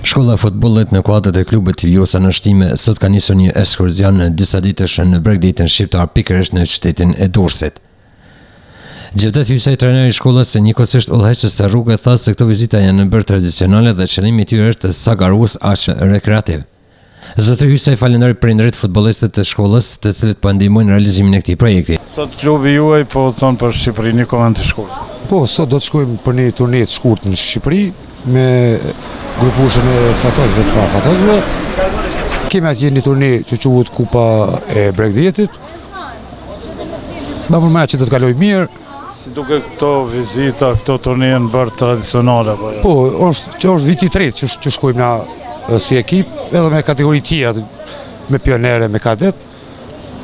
Shkolla e futbollit në kuadër e klubit Vjosa në Shtime sot ka nisur një ekskursion në disa ditësh në bregdetin shqiptar pikërisht në qytetin e Durrësit. Gjevdet Hysaj, trajneri i shkollës se njëkohësisht udhëheqës së rrugë, tha se këto vizita janë në bërë tradicionale dhe qëllimi i tyre është sa garues aq rekreativ. Zotëri Hysaj falenderoi prindërit futbollistët të shkollës, të cilët po ndihmojnë realizimin e këtij projekti. Sot klubi juaj po thon për Shqipëri një koment të shkurt. Po, sot do të shkojmë për një turne të shkurt në Shqipëri me grupushën e fatozëve të pafatozëve. Kemi atje një turne që quhet Kupa e Bregdetit. Më përmend që do të kaloj mirë. Si duke këto vizita, këto turne janë bërë tradicionale apo jo? Po, është viti i tretë që shkojmë na si ekip, edhe me kategori tjera, me pionere, me kadet.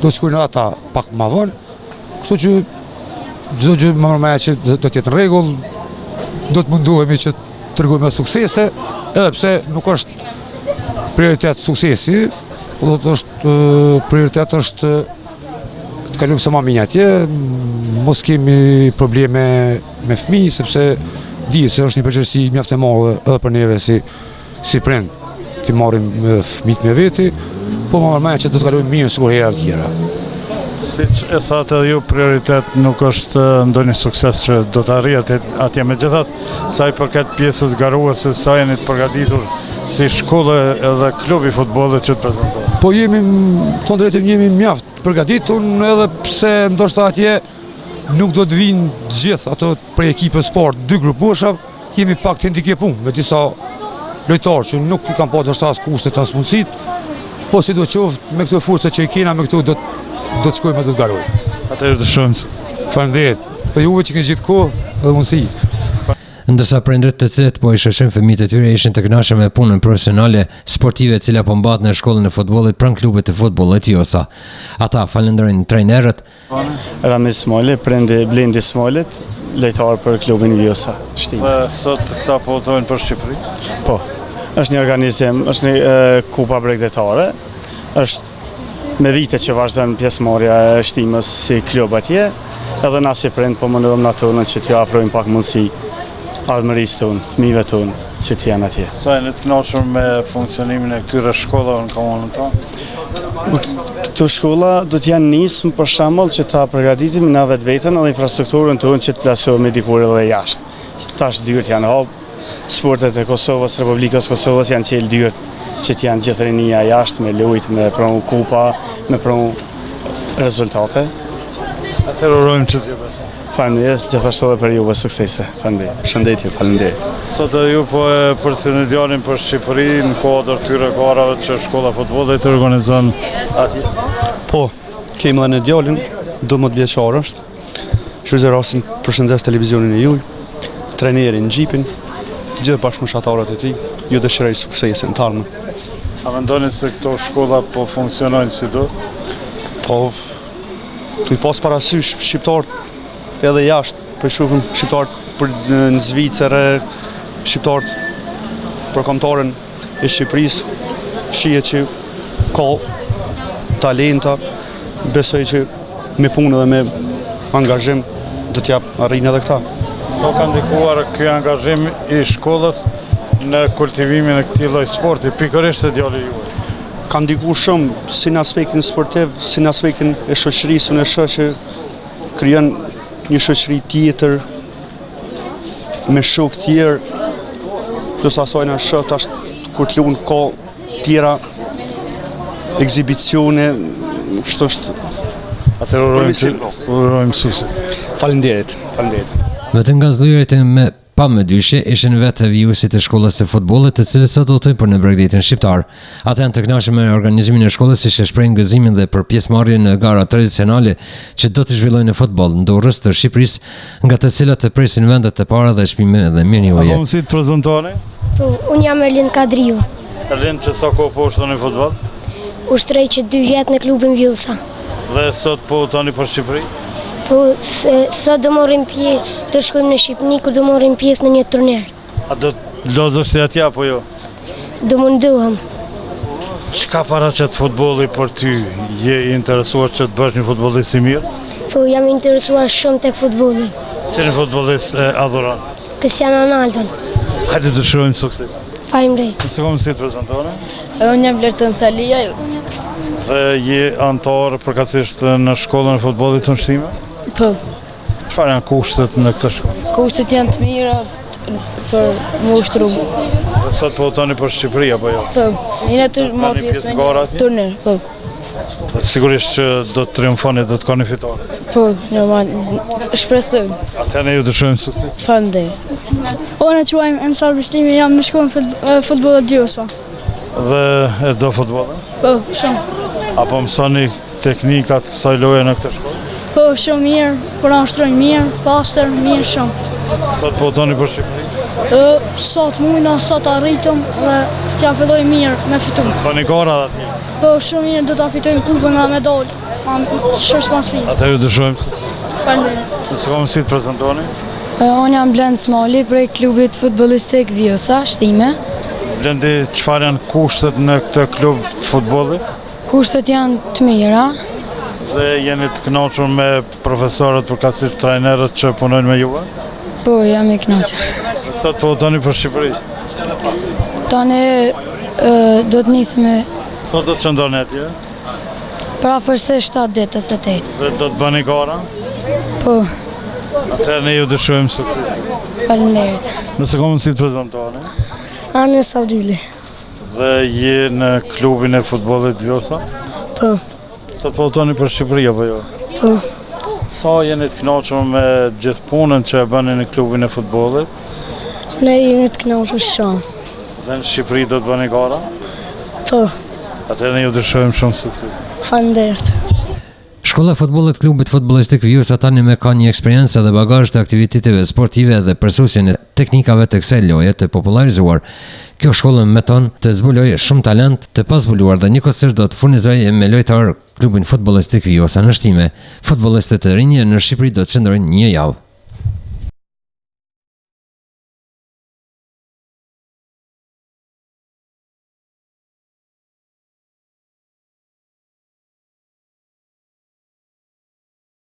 Do të shkojnë ata pak më vonë. Kështu që çdo gjë më përmend që do të jetë në rregull, do të munduhemi që të tregojmë suksese, edhe pse nuk është prioritet suksesi, do të është prioritet është të kalojmë sa më mirë atje, mos kemi probleme me fëmijë, sepse di se është një përgjegjësi mjaft e madhe edhe për neve si prind, të marrim fëmijët me veti, po më përmend që do të kalojmë mirë sikur hera të tjera. Siç e thatë ju, prioritet nuk është ndonjë sukses që do të arrihet atje, megjithatë sa i përket pjesës garuese, sa jeni të përgatitur si shkollë edhe klubi futbollit që të prezantohet. Po jemi mjaft të përgatitur, edhe pse ndoshta atje nuk do të vinë të gjithë ato prej ekipës sport, dy grupusha, jemi pak të handicapum me disa lojtarë që nuk i kanë pasur ndoshta as kushtet as mundësitë, po sidoqoftë me këto forca që i kena me këtu do të shkojmë do të garojmë. Atëherë të shohim. Faleminderit. Po juve që keni gjithë kohë dhe mundësi. Ndërsa prindërit të cilët po i shoqërojnë fëmijët e tyre ishin të kënaqur me punën profesionale sportive e cila po mbahet në shkollën e futbollit pranë klubit të futbollit Vjosa. Ata falenderojnë trajnerët. Ramiz Smoli, prindi Blendi Smolit, lojtar për klubin Vjosa. Dhe sot këta po udhtojnë për Shqipëri? Po. Është një organizim, është një kupa bregdetare. Është me vite që vazhdon pjesëmarrja e Shtimës si klub atje, edhe na si prind po mundohem na tonën që t'ju afrojmë pak mundësi ardhmërisë tonë, fëmijëve tonë që të jenë atje. Sa jeni të kënaqur me funksionimin e këtyre shkollave në komunën tonë? Këto shkolla do të janë nismë për shembull që ta përgatitim na vetveten edhe infrastrukturën tonë që të plasohemi diku edhe jashtë. Tash dyert janë hap, sportet e Kosovës, Republikës Kosovës janë cilë dyert që të janë gjithë rinia jashtë me lojtë, me pranu kupa, me pranu rezultate. Atëherë urojmë që t'ju bashkë. Faleminderit, gjithashtu edhe për juve suksese. Faleminderit. Shëndetje, faleminderit. Sot ju po e përcjellni djalin për Shqipëri në kuadër tyre garave që shkolla futbollit të organizon atje. Po, kemi edhe në djalin, 12 vjeçar është. Shfrytëzoj rastin përshëndes televizionin e juaj, trajnerin Xhipin, gjithë bashkëmoshatarët e tij, ju dëshiroj suksese në të ardhmen. A mendoni se këto shkolla po funksionojnë si do? Po, tu i pas parasysh shqiptarët edhe jashtë, po i shohim shqiptarët në Zvicër, shqiptarët përkombëtarën e Shqipërisë, shihet që ka talenta, besoj që me punë dhe me angazhim do t'ja arrijnë edhe këta. Sa ka ndikuar ky angazhim i shkollës në kultivimin e këtij lloji sporti, pikërisht e djalit juaj? Ka ndikuar shumë si në aspektin sportiv, si në aspektin e shoqërisë, në që krijon një shoqëri tjetër me shok tjerë, plus asaj në shoh tash kur të luan ka tjera ekzibicione, kështu është. Atëherë urojmë sukses. Faleminderit. Vetëm nga zgjedhjet me pa më dyshje ishin vetë vijuesit e shkollës së futbollit, të cilët sot udhtojnë për në bregdetin shqiptar. Ata janë të kënaqur me organizimin e shkollës, si shprehën gëzimin dhe për pjesëmarrjen në gara tradicionale që do të zhvillojnë në futboll në Durrës të Shqipërisë, nga të cilat të presin vendet të para dhe shpime dhe mirënjohje. A mundësi të prezantoni? Po, unë jam Erlind Kadriu. Erlind, që sa kohë po ushtoni futboll? Ushtroj që 2 vjet në klubin Vjosa. Dhe sot po udhtoni për Shqipëri? Po, sot do morrim pjesë, do shkojmë në Shqipëni ku do morrim pjesë në një turner. A do lozësh ti atje apo jo? Do mundohem. Çka paraqet futbolli për ty? Je i interesuar që të bësh një futbollist i mirë? Po, jam interesuar shumë tek futbolli. Cilin futbollist e adhuron? Cristiano Ronaldo. Hajde të shojmë sukses. Faleminderit. Nëse kom si të prezentore? Unë jam Blertën Salia. Dhe je antar përkatësisht në shkollën e futbollit të Shtime? Po, Çfarë janë kushtet në këtë shkollë? kushtet janë të mira për më ushtru. Dhe sot po votoni për Shqipëri apo jo? Po, jena të Merrni marrë pjesë pjesë në gara në atje? një turnir. Po, Dhe sigurisht që do të triumfoni, do të koni fitore. po, normal, shpresoj. Atëherë ne ju dëshirojmë sukses. Faleminderit. Unë quajmë Ensar Bislimi, jam në shkollën futbollit Djosa. Dhe e do futbollin? Po, shumë. Apo mësoni teknikat sa loje në këtë shkollë? Po, shumë mirë, por ushtroj mirë, pastër, mirë shumë. Sot po votoni për Shqipëri? Sa të mujna, sa të arritëm dhe t'ja filloj mirë me fitu. Koni gara atje. Po, shumë mirë, do t'a fitojmë klubën nga medalë. Shështë pas mirë. Atëherë ju dëshirojmë sukses. Faleminderit. Nëse kom si të prezentoni? Unë jam Blend Smali prej klubit futbollistik Vjosa, Shtime. Blendi, çfarë janë kushtet në këtë klub të futbollit? Kushtet janë të mira. Dhe jeni të kënaqur me profesorët përkatësisht trajnerët që punojnë me juve? Po, jam i kënaqur. Sot po votoni për Shqipëri. Tani do të nisim me Sot do të qëndroni atje pra forse 7 ditës e 8. dhe do të bëni gara. Po, Atëherë ne ju dëshirojmë sukses. faleminderit. Nëse kom si të prezentoni? Anë Saudili. Dhe je në klubin e futbollit Vjosa? Po. Sot po votoni për Shqipëri apo jo? Po. Sa jeni të kënaqur me gjithë punën që e bëni në klubin e futbollit? Ne jemi të kënaqur shumë. Dhe në Shqipëri do të bëni gara? Po, Atëherë ne ju dëshirojmë shumë sukses. faleminderit. Shkolla e futbollit klubit futbollistik Vjosa tani me ka një eksperiencë dhe bagazh të aktiviteteve sportive dhe përsusjen e teknikave të kësaj loje të popularizuar. Kjo shkollë meton të zbulojë shumë talent të pazbuluar dhe njëkohësisht do të furnizojë me lojtar klubin futbollistik Vjosa në Shtime. Futbollistët e rinj në Shqipëri do të qëndrojnë një javë.